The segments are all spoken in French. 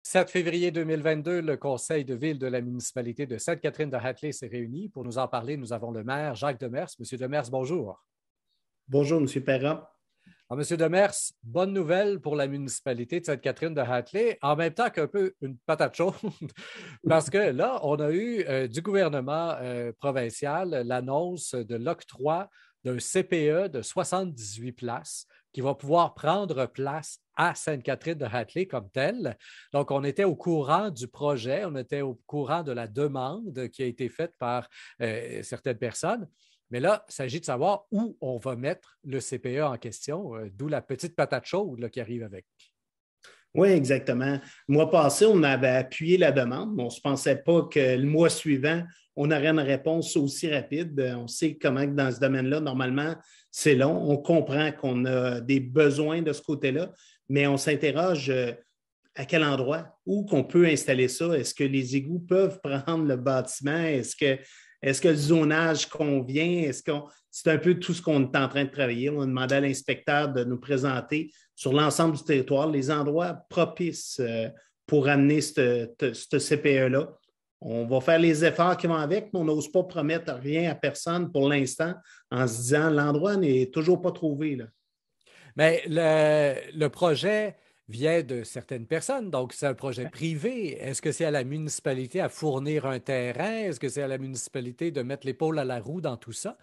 7 février 2022, le conseil de ville de la municipalité de Sainte-Catherine-de-Hatley s'est réuni. Pour nous en parler, nous avons le maire Jacques Demers. Monsieur Demers, bonjour. Bonjour, M. Perrin. Alors, Monsieur Demers, bonne nouvelle pour la municipalité de Sainte-Catherine-de-Hatley, en même temps qu'un peu une patate chaude, parce que là, on a eu du gouvernement provincial l'annonce de l'octroi d'un CPE de 78 places qui va pouvoir prendre place à Sainte-Catherine-de-Hatley comme tel. Donc, on était au courant du projet, on était au courant de la demande qui a été faite par certaines personnes. Mais là, il s'agit de savoir où on va mettre le CPE en question, d'où la petite patate chaude là, qui arrive avec. Oui, exactement. Le mois passé, on avait appuyé la demande, mais on ne se pensait pas que le mois suivant, on aurait une réponse aussi rapide. On sait comment dans ce domaine-là, normalement, c'est long. On comprend qu'on a des besoins de ce côté-là, mais on s'interroge à quel endroit, où qu'on peut installer ça? Est-ce que les égouts peuvent prendre le bâtiment? Est-ce que le zonage convient? C'est un peu tout ce qu'on est en train de travailler. On a demandé à l'inspecteur de nous présenter sur l'ensemble du territoire les endroits propices pour amener ce CPE-là. On va faire les efforts qui vont avec, mais on n'ose pas promettre rien à personne pour l'instant en se disant l'endroit n'est toujours pas trouvé, là. Mais le projet vient de certaines personnes, donc c'est un projet privé. Est-ce que c'est à la municipalité à fournir un terrain? Est-ce que c'est à la municipalité de mettre l'épaule à la roue dans tout ça?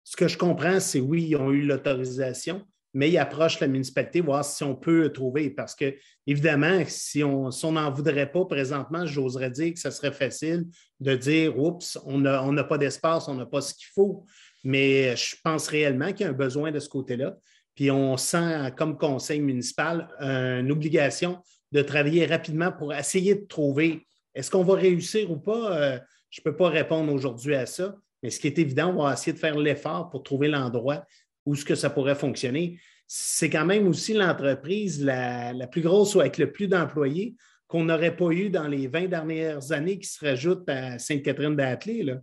Ce que je comprends, c'est oui, ils ont eu l'autorisation, mais ils approchent la municipalité, voir si on peut trouver. Parce que, évidemment, si on n'en voudrait pas présentement, j'oserais dire que ce serait facile de dire oups, on n'a pas d'espace, on n'a pas ce qu'il faut. Mais je pense réellement qu'il y a un besoin de ce côté-là. Puis on sent, comme conseil municipal, une obligation de travailler rapidement pour essayer de trouver est-ce qu'on va réussir ou pas. Je ne peux pas répondre aujourd'hui à ça. Mais ce qui est évident, on va essayer de faire l'effort pour trouver l'endroit où ce que ça pourrait fonctionner. C'est quand même aussi l'entreprise la plus grosse ou avec le plus d'employés qu'on n'aurait pas eu dans les 20 dernières années qui se rajoutent à Sainte-Catherine-d'Hatley, là.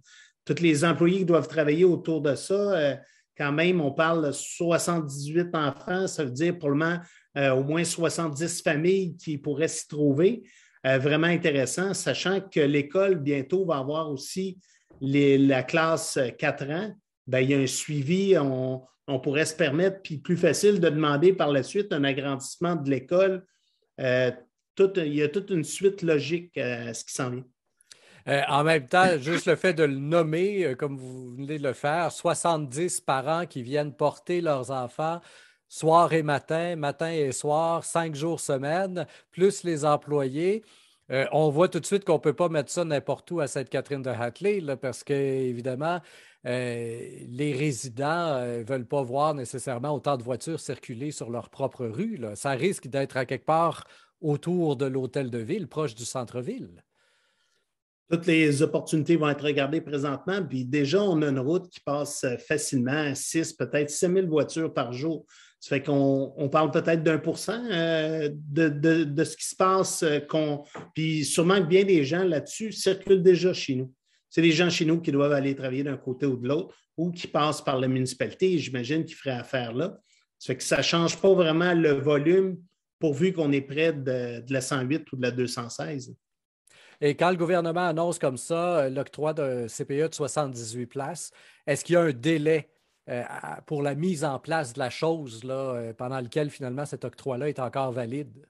Tous les employés qui doivent travailler autour de ça, quand même, on parle de 78 enfants, ça veut dire probablement au moins 70 familles qui pourraient s'y trouver. Vraiment intéressant, sachant que l'école bientôt va avoir aussi la classe 4 ans, bien, il y a un suivi, on pourrait se permettre, puis plus facile de demander par la suite un agrandissement de l'école. Il y a toute une suite logique à ce qui s'en vient. En même temps, juste le fait de le nommer, comme vous venez de le faire, 70 parents qui viennent porter leurs enfants soir et matin, matin et soir, 5 jours semaine, plus les employés. On voit tout de suite qu'on ne peut pas mettre ça n'importe où à Sainte-Catherine-de-Hatley, là, parce que, évidemment, les résidents ne veulent pas voir nécessairement autant de voitures circuler sur leur propre rue, là. Ça risque d'être à quelque part autour de l'hôtel de ville, proche du centre-ville. Toutes les opportunités vont être regardées présentement. Puis déjà, on a une route qui passe facilement à 6, peut-être 6 000 voitures par jour. Ça fait qu'on parle peut-être d'1% de ce qui se passe. Puis sûrement que bien des gens là-dessus circulent déjà chez nous. C'est des gens chez nous qui doivent aller travailler d'un côté ou de l'autre ou qui passent par la municipalité. J'imagine qu'ils feraient affaire là. Ça fait que ça ne change pas vraiment le volume pourvu qu'on est près de la 108 ou de la 216. Et quand le gouvernement annonce comme ça l'octroi d'un CPE de 78 places, est-ce qu'il y a un délai pour la mise en place de la chose là, pendant lequel finalement cet octroi-là est encore valide?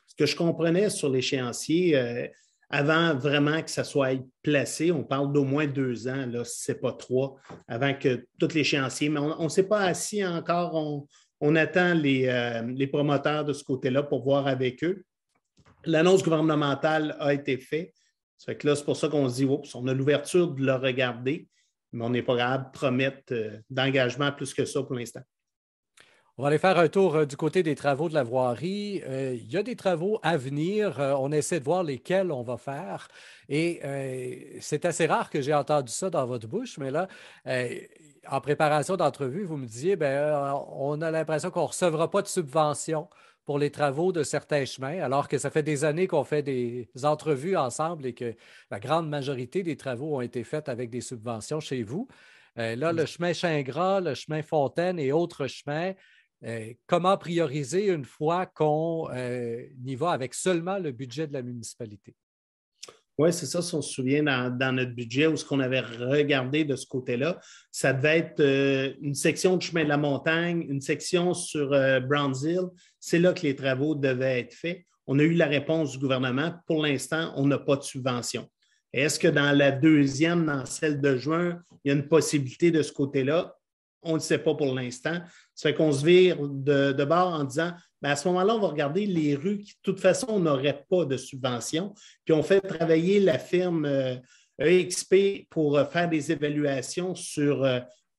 Ce que je comprenais sur l'échéancier, avant vraiment que ça soit placé, on parle d'au moins 2 ans, là, si ce n'est pas 3, avant que tout l'échéancier, mais on ne s'est pas assis encore, on attend les promoteurs de ce côté-là pour voir avec eux. L'annonce gouvernementale a été faite. Ça fait que là, c'est pour ça qu'on se dit, oups, on a l'ouverture de le regarder, mais on n'est pas capable de promettre d'engagement plus que ça pour l'instant. On va aller faire un tour du côté des travaux de la voirie. Il y a des travaux à venir. On essaie de voir lesquels on va faire. Et c'est assez rare que j'ai entendu ça dans votre bouche, mais là, en préparation d'entrevue, vous me disiez, ben, on a l'impression qu'on ne recevra pas de subvention pour les travaux de certains chemins, alors que ça fait des années qu'on fait des entrevues ensemble et que la grande majorité des travaux ont été faits avec des subventions chez vous. Là, le chemin Chingras, le chemin Fontaine et autres chemins, comment prioriser une fois qu'on y va avec seulement le budget de la municipalité? Oui, c'est ça, si on se souvient dans notre budget où ce qu'on avait regardé de ce côté-là, ça devait être une section de chemin de la montagne, une section sur Brownsville. C'est là que les travaux devaient être faits. On a eu la réponse du gouvernement. Pour l'instant, on n'a pas de subvention. Est-ce que dans la deuxième, dans celle de juin, il y a une possibilité de ce côté-là? On ne sait pas pour l'instant. Ça fait qu'on se vire de bord en disant, bien, à ce moment-là, on va regarder les rues qui, de toute façon, n'auraient pas de subvention. Puis on fait travailler la firme EXP pour faire des évaluations sur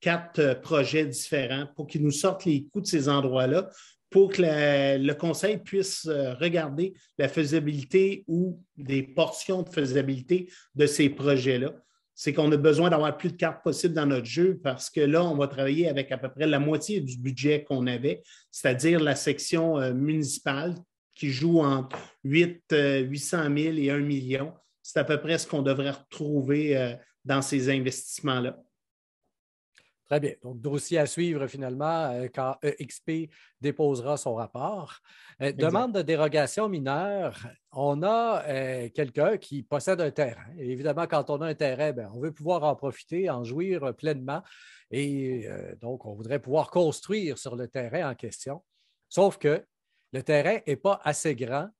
4 projets différents pour qu'ils nous sortent les coûts de ces endroits-là pour que le conseil puisse regarder la faisabilité ou des portions de faisabilité de ces projets-là. C'est qu'on a besoin d'avoir plus de cartes possibles dans notre jeu parce que là, on va travailler avec à peu près la moitié du budget qu'on avait, c'est-à-dire la section municipale qui joue entre 800 000 et 1 million. C'est à peu près ce qu'on devrait retrouver dans ces investissements-là. Très bien. Donc, dossier à suivre finalement quand EXP déposera son rapport. Demande de dérogation mineure. On a quelqu'un qui possède un terrain. Et évidemment, quand on a un terrain, bien, on veut pouvoir en profiter, en jouir pleinement. Et donc, on voudrait pouvoir construire sur le terrain en question. Sauf que le terrain n'est pas assez grand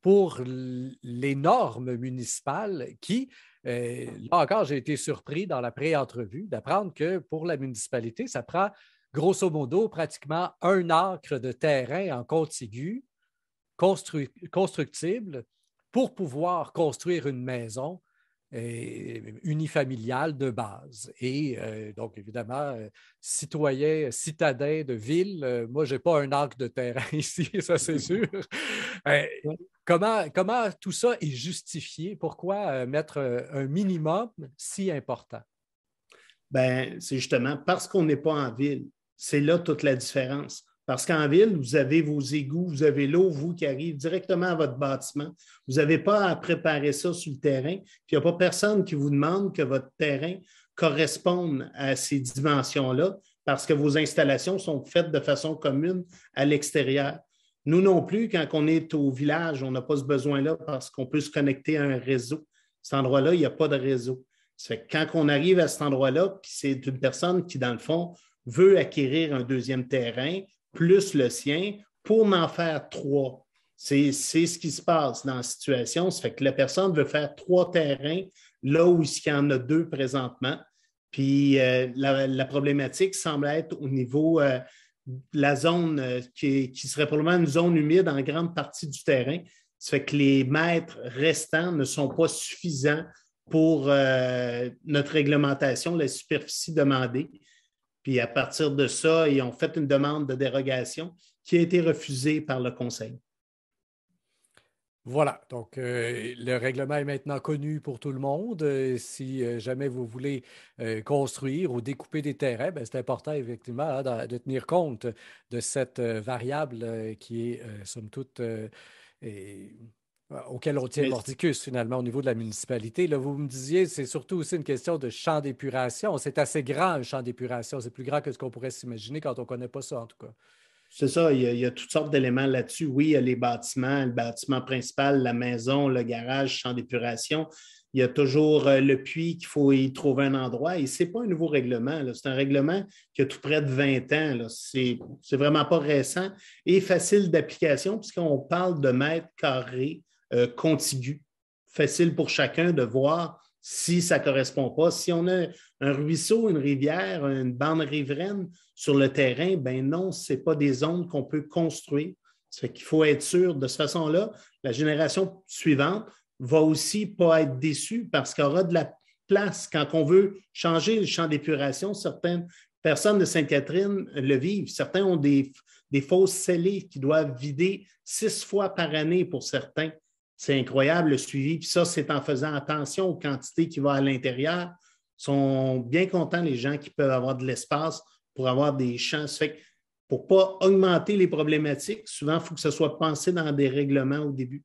pour les normes municipales qui, là encore, j'ai été surpris dans la pré-entrevue d'apprendre que pour la municipalité, ça prend grosso modo pratiquement 1 acre de terrain en contigu constructible pour pouvoir construire une maison unifamiliale de base. Et donc, évidemment, citadin de ville, moi, je n'ai pas un acre de terrain ici, ça c'est sûr. Comment tout ça est justifié? Pourquoi mettre un minimum si important? Bien, c'est justement parce qu'on n'est pas en ville. C'est là toute la différence. Parce qu'en ville, vous avez vos égouts, vous avez l'eau, vous, qui arrive directement à votre bâtiment. Vous n'avez pas à préparer ça sur le terrain. Puis il n'y a pas personne qui vous demande que votre terrain corresponde à ces dimensions-là parce que vos installations sont faites de façon commune à l'extérieur. Nous non plus, quand on est au village, on n'a pas ce besoin-là parce qu'on peut se connecter à un réseau. Cet endroit-là, il n'y a pas de réseau. Ça fait que quand on arrive à cet endroit-là, puis c'est une personne qui, dans le fond, veut acquérir un deuxième terrain, plus le sien, pour en faire 3. C'est ce qui se passe dans la situation. Ça fait que la personne veut faire 3 terrains là où il y en a 2 présentement. Puis la problématique semble être au niveau de la zone qui serait probablement une zone humide en grande partie du terrain. Ça fait que les mètres restants ne sont pas suffisants pour notre réglementation, la superficie demandée. Puis à partir de ça, ils ont fait une demande de dérogation qui a été refusée par le Conseil. Voilà, donc le règlement est maintenant connu pour tout le monde. Si jamais vous voulez construire ou découper des terrains, bien, c'est important effectivement hein, de tenir compte de cette variable qui est, somme toute, auquel on tient mordicus finalement au niveau de la municipalité. Là, vous me disiez, c'est surtout aussi une question de champ d'épuration. C'est assez grand un champ d'épuration. C'est plus grand que ce qu'on pourrait s'imaginer quand on ne connaît pas ça en tout cas. C'est ça, il y a toutes sortes d'éléments là-dessus. Oui, il y a les bâtiments, le bâtiment principal, la maison, le garage, champ d'épuration. Il y a toujours le puits qu'il faut y trouver un endroit. Et ce n'est pas un nouveau règlement. C'est un règlement qui a tout près de 20 ans. C'est vraiment pas récent et facile d'application puisqu'on parle de mètres carrés contigus. Facile pour chacun de voir si ça ne correspond pas. Si on a un ruisseau, une rivière, une bande riveraine sur le terrain, ben non, ce n'est pas des zones qu'on peut construire. Ça fait qu'il faut être sûr de cette façon-là, la génération suivante va aussi pas être déçue parce qu'il y aura de la place. Quand on veut changer le champ d'épuration, certaines personnes de Sainte-Catherine le vivent. Certains ont des fosses scellées qui doivent vider 6 fois par année pour certains. C'est incroyable le suivi. Puis ça, c'est en faisant attention aux quantités qui vont à l'intérieur. Ils sont bien contents, les gens qui peuvent avoir de l'espace pour avoir des champs. Ça fait que pour ne pas augmenter les problématiques, souvent, il faut que ce soit pensé dans des règlements au début.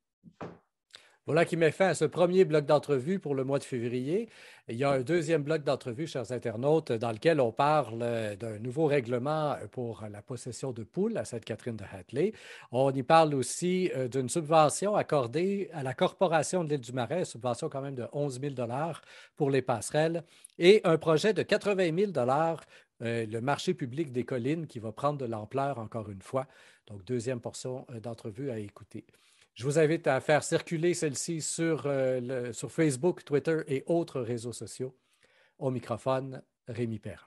Voilà qui met fin à ce premier bloc d'entrevue pour le mois de février. Il y a un deuxième bloc d'entrevue, chers internautes, dans lequel on parle d'un nouveau règlement pour la possession de poules à Sainte-Catherine de Hatley. On y parle aussi d'une subvention accordée à la Corporation de l'île du Marais, une subvention quand même de 11 000 pour les passerelles, et un projet de 80 000 le marché public des collines qui va prendre de l'ampleur encore une fois. Donc, deuxième portion d'entrevue à écouter. Je vous invite à faire circuler celle-ci sur Facebook, Twitter et autres réseaux sociaux. Au microphone, Rémi Perra.